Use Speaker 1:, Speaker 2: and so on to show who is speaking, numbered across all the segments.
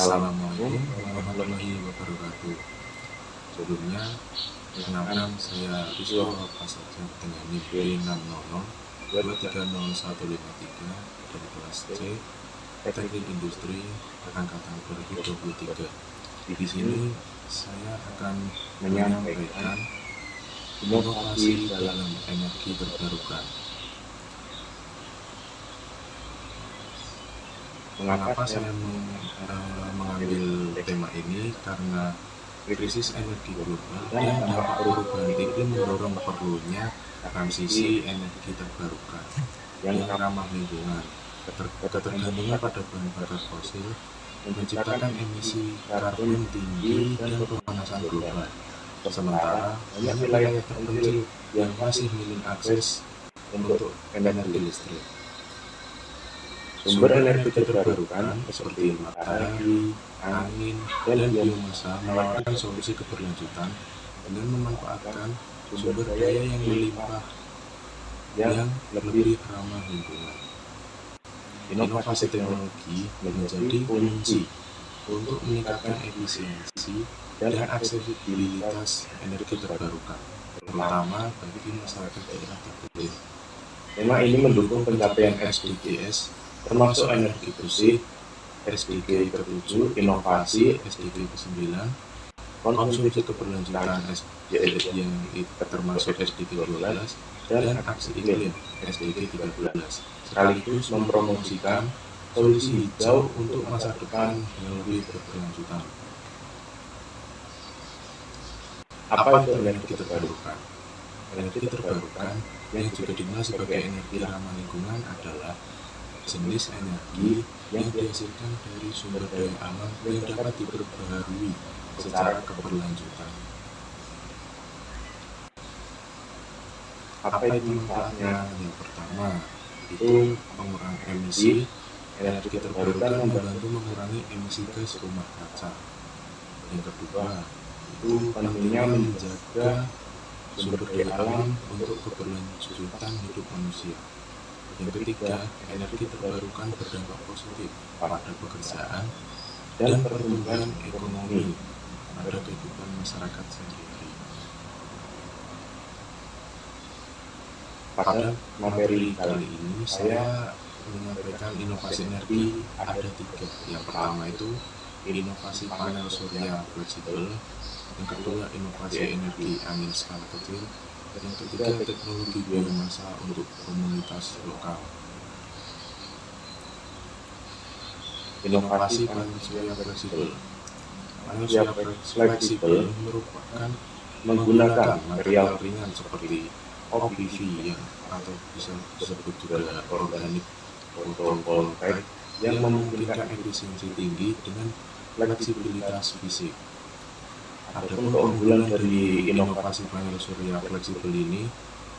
Speaker 1: Assalamualaikum warahmatullahi wabarakatuh. Sebelumnya, perkenalkan saya Rizko Prasaja dengan NIM B6002305153 dari kelas C Teknik Industri angkatan 2023. Di sini saya akan menyampaikan inovasi dalam energi terbarukan. Mengapa saya mengambil tema ini? Karena krisis energi global dan dampak perubahan iklim mendorong perlunya transisi energi terbarukan yang ramah lingkungan. Ketergantungan pada bahan bakar fosil menciptakan emisi karbon tinggi dan pemanasan global. Sementara banyak wilayah terpencil yang masih minim akses untuk energi listrik. Sumber energi terbarukan seperti matahari, angin, dan biomasa menawarkan solusi keberlanjutan dengan memanfaatkan sumber daya yang melimpah yang lebih ramah lingkungan. Inovasi teknologi menjadi kunci untuk meningkatkan efisiensi dan aksesibilitas energi terbarukan, terutama bagi masyarakat daerah terpencil. Tema ini mendukung pencapaian SDGs termasuk energi bersih, SDG ke-7, inovasi, SDG ke-9, konsumsi keberlanjutan yang termasuk SDG 12, dan aksi iklim, SDG 13, sekaligus mempromosikan solusi hijau untuk masa depan yang lebih berkelanjutan. Apa itu energi terbarukan? Energi terbarukan yang juga dikenal sebagai energi ramah lingkungan adalah jenis energi yang dihasilkan dari sumber daya alam yang dapat diperbaharui secara keberlanjutan. Apa itu manfaatnya? Yang pertama, itu mengurangi emisi. Energi terbarukan membantu mengurangi emisi gas rumah kaca. Yang kedua, itu pentingnya menjaga sumber daya alam untuk keberlanjutan hidup manusia. Yang ketiga, energi terbarukan berdampak positif pada pekerjaan dan pertumbuhan ekonomi pada kehidupan masyarakat sehari-hari. Pada materi kali ini saya menyampaikan inovasi energi ada 3. Yang pertama itu inovasi panel surya fleksibel, yang kedua inovasi energi angin skala kecil, dan yang ketiga teknologi biomasa untuk komunitas lokal. Inovasi panel surya fleksibel. Panel surya fleksibel merupakan menggunakan material ringan seperti OPV atau bisa disebut juga organik fotovoltaik yang memungkinkan efisiensi tinggi dengan fleksibilitas fisik. Adapun keunggulan dari inovasi panel surya fleksibel ini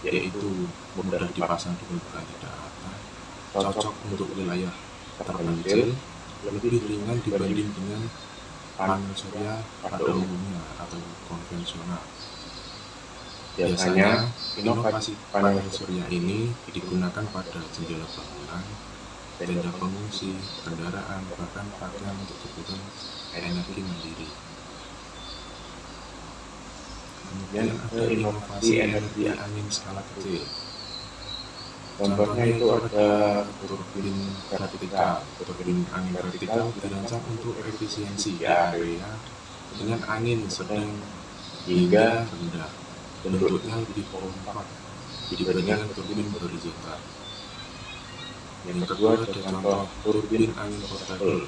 Speaker 1: yaitu mudah dipasang di permukaan tidak rata, cocok untuk wilayah terpencil, lebih ringan dibanding dengan panel surya pada umumnya atau konvensional. Biasanya inovasi panel surya ini digunakan pada jendela bangunan, tenda pengungsi, kendaraan, bahkan pakaian untuk kebutuhan energi mandiri. Kemudian ada inovasi energi angin skala kecil. Contohnya itu ada turbin vertikal. Turbin angin vertikal dirancang untuk efisiensi area dengan angin sedang hingga rendah. Bentuknya lebih kompak dibandingkan turbin horizontal. Yang kedua ada contoh turbin angin portable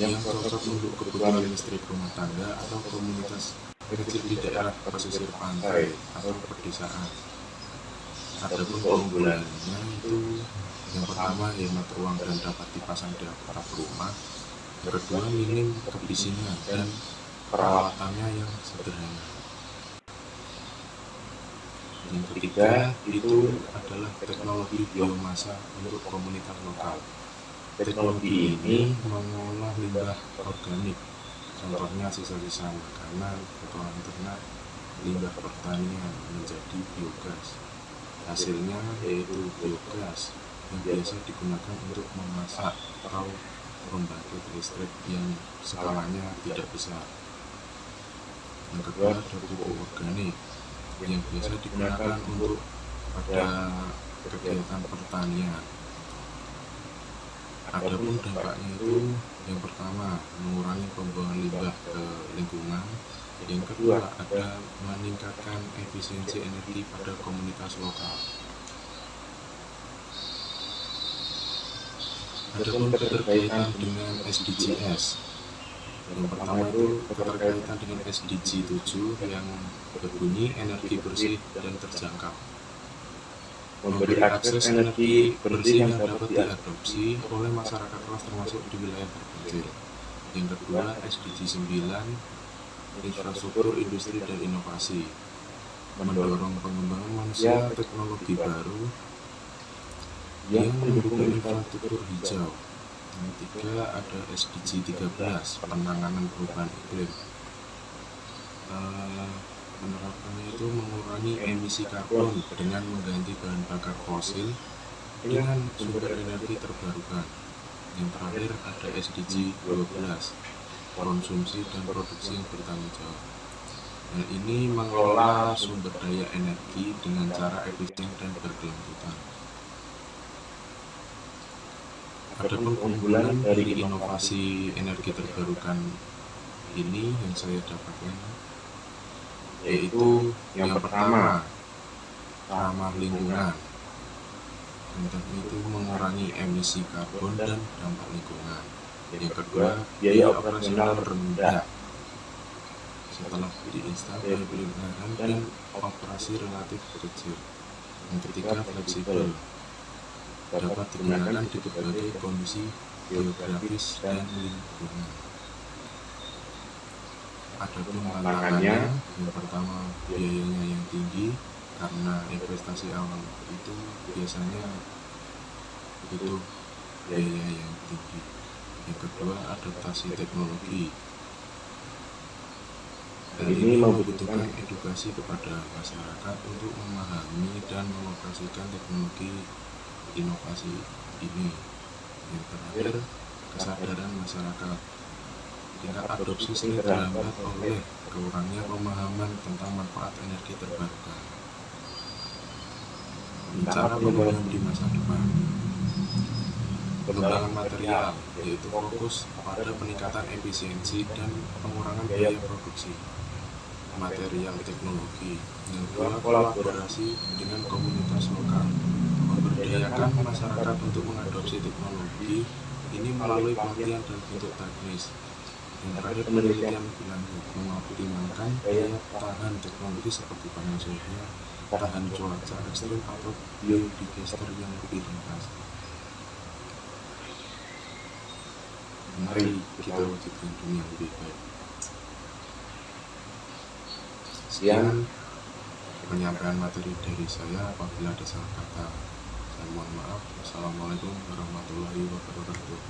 Speaker 1: yang cocok untuk kebutuhan listrik rumah tangga atau komunitas kecil di daerah pesisir pantai atau pedesaan. Adapun keunggulannya itu yang pertama hemat ruang dan dapat dipasang di atap rumah. Yang kedua minim kebisingan dan perawatannya yang sederhana. Yang ketiga itu adalah teknologi biomasa untuk komunitas lokal. Teknologi ini mengolah limbah organik. Contohnya sisa-sisa makanan, kotoran ternak, limbah pertanian menjadi biogas. Hasilnya yaitu biogas yang biasa digunakan untuk memasak atau pembangkit listrik yang skalanya tidak besar. Yang kedua ada pupuk organik yang biasa digunakan untuk pada kegiatan pertanian. Adapun dampaknya itu yang pertama mengurangi pembuangan limbah ke lingkungan, yang kedua ada meningkatkan efisiensi energi pada komunitas lokal. Adapun keterkaitan dengan SDGs, yang pertama itu keterkaitan dengan SDG 7 yang berbunyi energi bersih dan terjangkau. Memberi akses energi bersih yang dapat diadopsi oleh masyarakat luas termasuk di wilayah terpencil. Yang kedua SDG 9 infrastruktur industri dan inovasi, mendorong pengembangan manusia teknologi baru yang mendukung infrastruktur hijau. Yang ketiga ada SDG 13 penanganan perubahan iklim. Penerapannya itu mengurangi emisi karbon dengan mengganti bahan bakar fosil dengan sumber energi terbarukan. Yang terakhir ada SDG 12 konsumsi dan produksi yang bertanggung jawab. Nah, ini mengelola sumber daya energi dengan cara efisien dan berkelanjutan. Adapun keunggulan dari inovasi energi terbarukan ini yang saya dapatkan yaitu yang pertama ramah lingkungan, contohnya itu mengurangi emisi karbon dan dampak lingkungan. Yang kedua biaya operasional rendah setelah diinstal, biaya pelanggan dan operasi relatif kecil. Yang ketiga fleksibel, dapat digunakan di berbagai kondisi geografis dan lingkungan. Adapun tantangannya, yang pertama biayanya yang tinggi karena investasi awal itu biasanya butuh biaya yang tinggi. Yang kedua adaptasi teknologi. Hal ini membutuhkan edukasi kepada masyarakat untuk memahami dan mengoperasikan teknologi inovasi ini. Yang terakhir kesadaran masyarakat. Tingkat adopsi sering terhambat oleh kurangnya pemahaman tentang manfaat energi terbarukan. Rencana pembangunan di masa depan. Pengembangan material, yaitu fokus pada peningkatan efisiensi dan pengurangan biaya produksi. Material teknologi, yang kedua kolaborasi dengan komunitas lokal, memberdayakan masyarakat untuk mengadopsi teknologi ini melalui pelatihan dan bentuk teknis. Yang terakhir penelitian lebih lanjut, mengoptimalkan daya tahan teknologi seperti panel surya, tahan cuaca ekstrim atau biodigester yang lebih ringkas. Mari kita wujudkan dunia yang lebih baik. Sekian penyampaian materi dari saya. Apabila ada salah kata, saya mohon maaf. Wassalamualaikum warahmatullahi wabarakatuh.